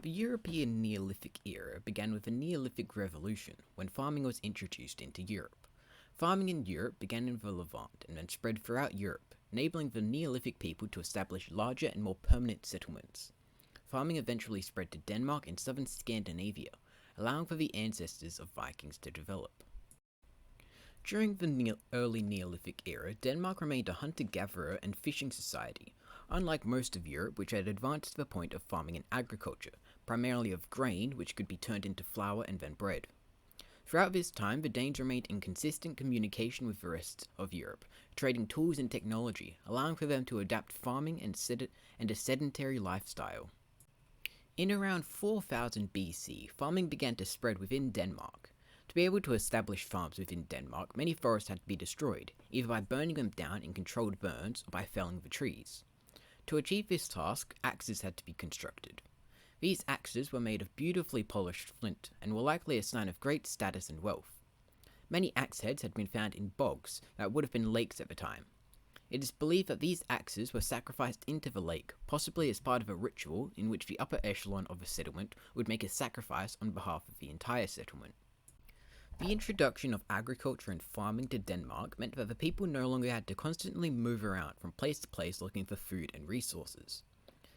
The European Neolithic era began with the Neolithic Revolution, when farming was introduced into Europe. Farming in Europe began in the Levant and then spread throughout Europe, enabling the Neolithic people to establish larger and more permanent settlements. Farming eventually spread to Denmark and southern Scandinavia, allowing for the ancestors of Vikings to develop. During the early Neolithic era, Denmark remained a hunter-gatherer and fishing society, unlike most of Europe, which had advanced to the point of farming and agriculture, primarily of grain, which could be turned into flour and then bread. Throughout this time, the Danes remained in consistent communication with the rest of Europe, trading tools and technology, allowing for them to adapt farming and a sedentary lifestyle. In around 4000 BC, farming began to spread within Denmark. To be able to establish farms within Denmark, many forests had to be destroyed, either by burning them down in controlled burns or by felling the trees. To achieve this task, axes had to be constructed. These axes were made of beautifully polished flint and were likely a sign of great status and wealth. Many axe heads had been found in bogs that would have been lakes at the time. It is believed that these axes were sacrificed into the lake, possibly as part of a ritual in which the upper echelon of a settlement would make a sacrifice on behalf of the entire settlement. The introduction of agriculture and farming to Denmark meant that the people no longer had to constantly move around from place to place looking for food and resources.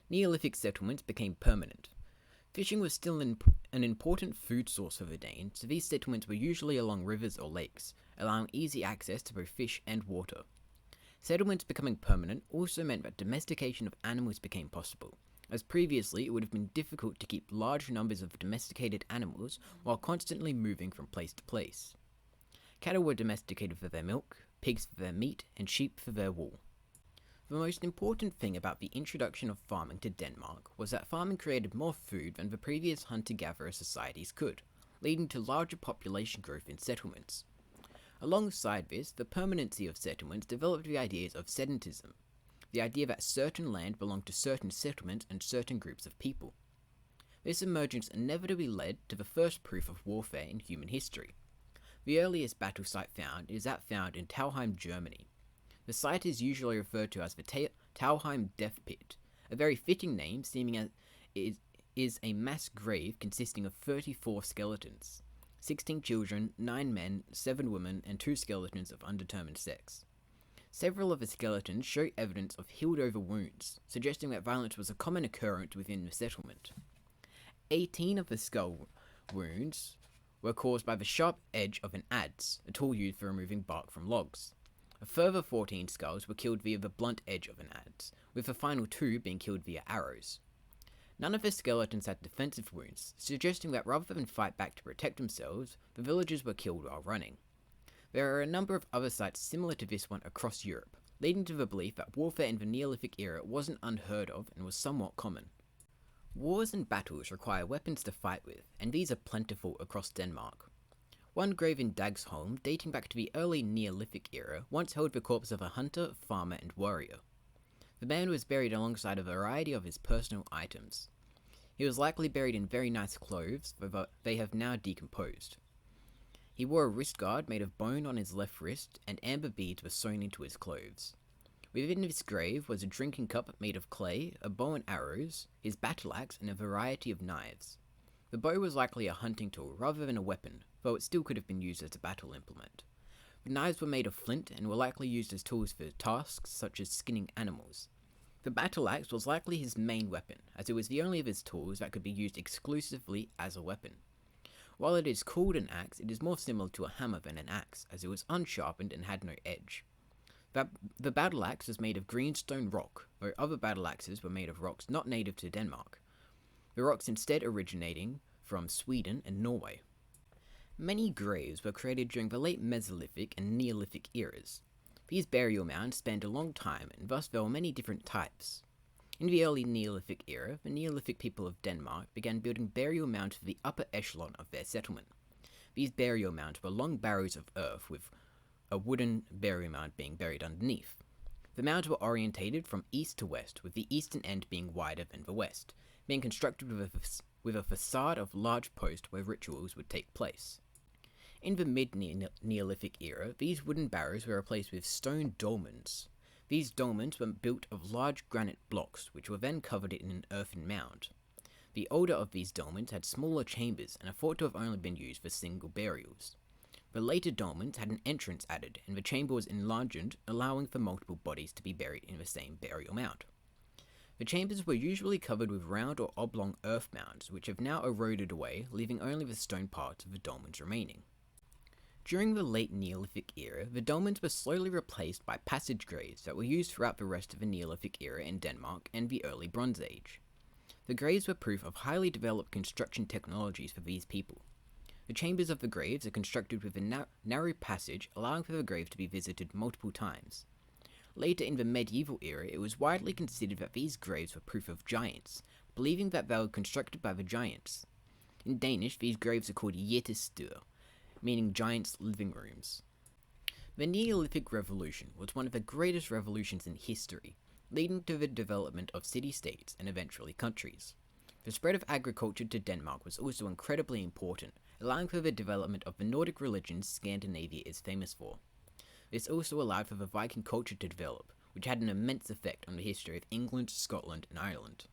Neolithic settlements became permanent. Fishing was still an important food source for the Danes, so these settlements were usually along rivers or lakes, allowing easy access to both fish and water. Settlements becoming permanent also meant that domestication of animals became possible, as previously it would have been difficult to keep large numbers of domesticated animals while constantly moving from place to place. Cattle were domesticated for their milk, pigs for their meat, and sheep for their wool. The most important thing about the introduction of farming to Denmark was that farming created more food than the previous hunter-gatherer societies could, leading to larger population growth in settlements. Alongside this, the permanency of settlements developed the ideas of sedentism, the idea that certain land belonged to certain settlements and certain groups of people. This emergence inevitably led to the first proof of warfare in human history. The earliest battle site found is that found in Tauheim, Germany. The site is usually referred to as the Tauheim Death Pit, a very fitting name seeming as it is a mass grave consisting of 34 skeletons, 16 children, 9 men, 7 women, and 2 skeletons of undetermined sex. Several of the skeletons show evidence of healed-over wounds, suggesting that violence was a common occurrence within the settlement. 18 of the skull wounds were caused by the sharp edge of an adze, a tool used for removing bark from logs. A further 14 skulls were killed via the blunt edge of an adze, with the final 2 being killed via arrows. None of the skeletons had defensive wounds, suggesting that rather than fight back to protect themselves, the villagers were killed while running. There are a number of other sites similar to this one across Europe, leading to the belief that warfare in the Neolithic era wasn't unheard of and was somewhat common. Wars and battles require weapons to fight with, and these are plentiful across Denmark. One grave in Dagsholm, dating back to the early Neolithic era, once held the corpse of a hunter, farmer, and warrior. The man was buried alongside a variety of his personal items. He was likely buried in very nice clothes, but they have now decomposed. He wore a wrist guard made of bone on his left wrist, and amber beads were sewn into his clothes. Within his grave was a drinking cup made of clay, a bow and arrows, his battle axe, and a variety of knives. The bow was likely a hunting tool rather than a weapon, though it still could have been used as a battle implement. The knives were made of flint and were likely used as tools for tasks such as skinning animals. The battle axe was likely his main weapon, as it was the only of his tools that could be used exclusively as a weapon. While it is called an axe, it is more similar to a hammer than an axe, as it was unsharpened and had no edge. The battle axe was made of greenstone rock, though other battle axes were made of rocks not native to Denmark, the rocks instead originating from Sweden and Norway. Many graves were created during the late Mesolithic and Neolithic eras. These burial mounds spanned a long time, and thus there were many different types. In the early Neolithic era, the Neolithic people of Denmark began building burial mounds for the upper echelon of their settlement. These burial mounds were long barrows of earth with a wooden burial mound being buried underneath. The mounds were orientated from east to west, with the eastern end being wider than the west, being constructed with a facade of large posts where rituals would take place. In the mid-Neolithic era, these wooden barrows were replaced with stone dolmens. These dolmens were built of large granite blocks, which were then covered in an earthen mound. The older of these dolmens had smaller chambers and are thought to have only been used for single burials. The later dolmens had an entrance added, and the chamber was enlarged, allowing for multiple bodies to be buried in the same burial mound. The chambers were usually covered with round or oblong earth mounds, which have now eroded away, leaving only the stone parts of the dolmens remaining. During the late Neolithic era, the dolmens were slowly replaced by passage graves that were used throughout the rest of the Neolithic era in Denmark and the early Bronze Age. The graves were proof of highly developed construction technologies for these people. The chambers of the graves are constructed with a narrow passage, allowing for the grave to be visited multiple times. Later in the medieval era, it was widely considered that these graves were proof of giants, believing that they were constructed by the giants. In Danish, these graves are called jættestue, meaning giants' living rooms. The Neolithic Revolution was one of the greatest revolutions in history, leading to the development of city-states and eventually countries. The spread of agriculture to Denmark was also incredibly important, allowing for the development of the Nordic religions Scandinavia is famous for. This also allowed for the Viking culture to develop, which had an immense effect on the history of England, Scotland, and Ireland.